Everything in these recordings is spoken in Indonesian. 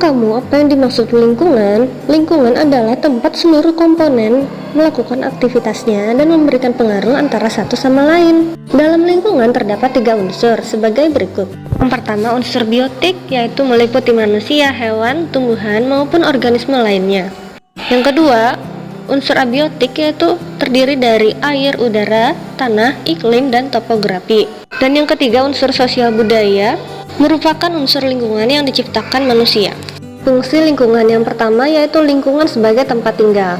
kamu apa yang dimaksud lingkungan? Lingkungan adalah tempat seluruh komponen melakukan aktivitasnya dan memberikan pengaruh antara satu sama lain. Dalam lingkungan terdapat 3 unsur sebagai berikut. Yang pertama, unsur biotik, yaitu meliputi manusia, hewan, tumbuhan, maupun organisme lainnya. Yang kedua, unsur abiotik, yaitu terdiri dari air, udara, tanah, iklim, dan topografi. Dan yang ketiga, unsur sosial budaya, merupakan unsur lingkungan yang diciptakan manusia. Fungsi lingkungan yang pertama yaitu lingkungan sebagai tempat tinggal.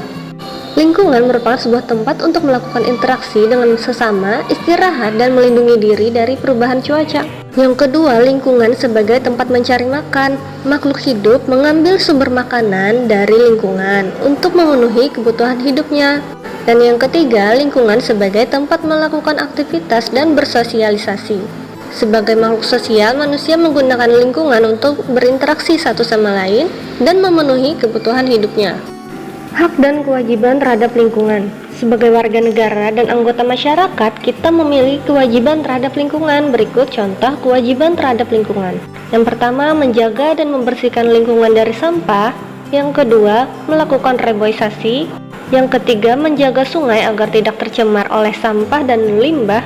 Lingkungan merupakan sebuah tempat untuk melakukan interaksi dengan sesama, istirahat, dan melindungi diri dari perubahan cuaca. Yang kedua, lingkungan sebagai tempat mencari makan. Makhluk hidup mengambil sumber makanan dari lingkungan untuk memenuhi kebutuhan hidupnya. Dan yang ketiga, lingkungan sebagai tempat melakukan aktivitas dan bersosialisasi. Sebagai makhluk sosial, manusia menggunakan lingkungan untuk berinteraksi satu sama lain dan memenuhi kebutuhan hidupnya. Hak dan kewajiban terhadap lingkungan. Sebagai warga negara dan anggota masyarakat, kita memiliki kewajiban terhadap lingkungan. Berikut contoh kewajiban terhadap lingkungan. Yang pertama, menjaga dan membersihkan lingkungan dari sampah. Yang kedua, melakukan reboisasi. Yang ketiga, menjaga sungai agar tidak tercemar oleh sampah dan limbah.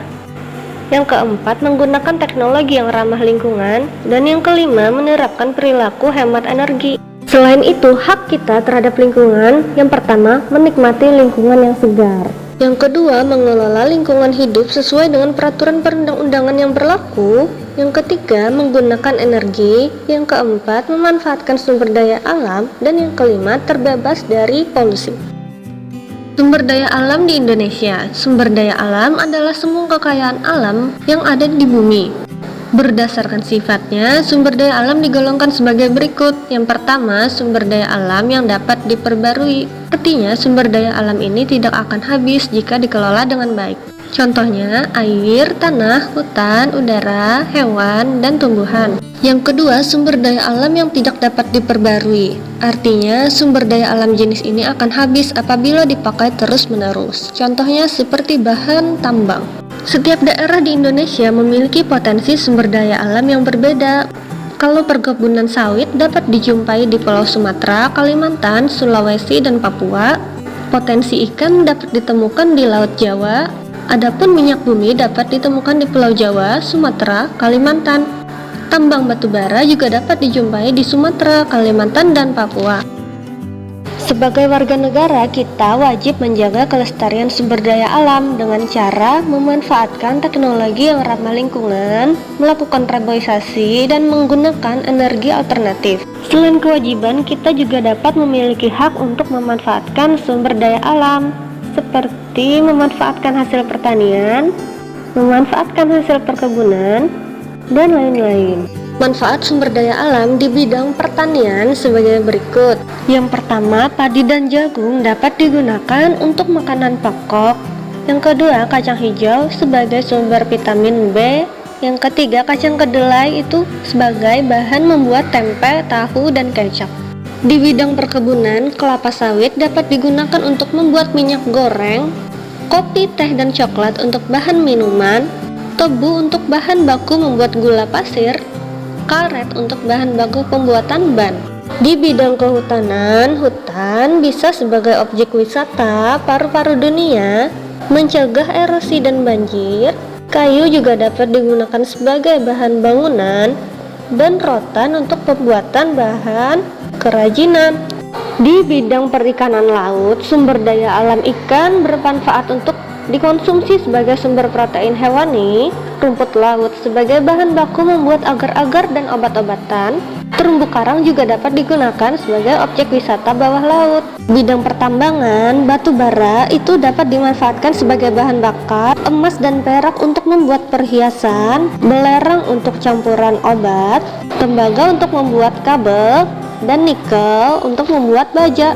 Yang keempat, menggunakan teknologi yang ramah lingkungan. Dan yang kelima, menerapkan perilaku hemat energi. Selain itu, hak kita terhadap lingkungan, yang pertama, menikmati lingkungan yang segar. Yang kedua, mengelola lingkungan hidup sesuai dengan peraturan perundang-undangan yang berlaku. Yang ketiga, menggunakan energi. Yang keempat, memanfaatkan sumber daya alam. Dan yang kelima, terbebas dari polusi. Sumber daya alam di Indonesia. Sumber daya alam adalah semua kekayaan alam yang ada di bumi. Berdasarkan sifatnya, sumber daya alam digolongkan sebagai berikut. Yang pertama, sumber daya alam yang dapat diperbarui. Artinya, sumber daya alam ini tidak akan habis jika dikelola dengan baik. Contohnya, air, tanah, hutan, udara, hewan, dan tumbuhan. Yang kedua, sumber daya alam yang tidak dapat diperbarui. Artinya, sumber daya alam jenis ini akan habis apabila dipakai terus-menerus. Contohnya seperti bahan tambang. Setiap daerah di Indonesia memiliki potensi sumber daya alam yang berbeda. Kalau perkebunan sawit dapat dijumpai di Pulau Sumatera, Kalimantan, Sulawesi, dan Papua. Potensi ikan dapat ditemukan di Laut Jawa. Adapun minyak bumi dapat ditemukan di Pulau Jawa, Sumatera, Kalimantan. Tambang batu bara juga dapat dijumpai di Sumatera, Kalimantan, dan Papua. Sebagai warga negara, kita wajib menjaga kelestarian sumber daya alam dengan cara memanfaatkan teknologi yang ramah lingkungan, melakukan reboisasi, dan menggunakan energi alternatif. Selain kewajiban, kita juga dapat memiliki hak untuk memanfaatkan sumber daya alam, seperti memanfaatkan hasil pertanian, memanfaatkan hasil perkebunan, dan lain-lain. Manfaat sumber daya alam di bidang pertanian sebagai berikut. Yang pertama, padi dan jagung dapat digunakan untuk makanan pokok. Yang kedua, kacang hijau sebagai sumber vitamin B. Yang ketiga, kacang kedelai itu sebagai bahan membuat tempe, tahu, dan kecap. Di bidang perkebunan, kelapa sawit dapat digunakan untuk membuat minyak goreng, kopi, teh, dan coklat untuk bahan minuman, tebu untuk bahan baku membuat gula pasir, karet untuk bahan baku pembuatan ban. Di bidang kehutanan, hutan bisa sebagai objek wisata paru-paru dunia, mencegah erosi dan banjir. Kayu juga dapat digunakan sebagai bahan bangunan, dan rotan untuk pembuatan bahan kerajinan. Di bidang perikanan laut, sumber daya alam ikan bermanfaat untuk dikonsumsi sebagai sumber protein hewani, rumput laut sebagai bahan baku membuat agar-agar dan obat-obatan, terumbu karang juga dapat digunakan sebagai objek wisata bawah laut. Bidang pertambangan, batu bara itu dapat dimanfaatkan sebagai bahan bakar, emas dan perak untuk membuat perhiasan, belerang untuk campuran obat, tembaga untuk membuat kabel, dan nikel untuk membuat baja.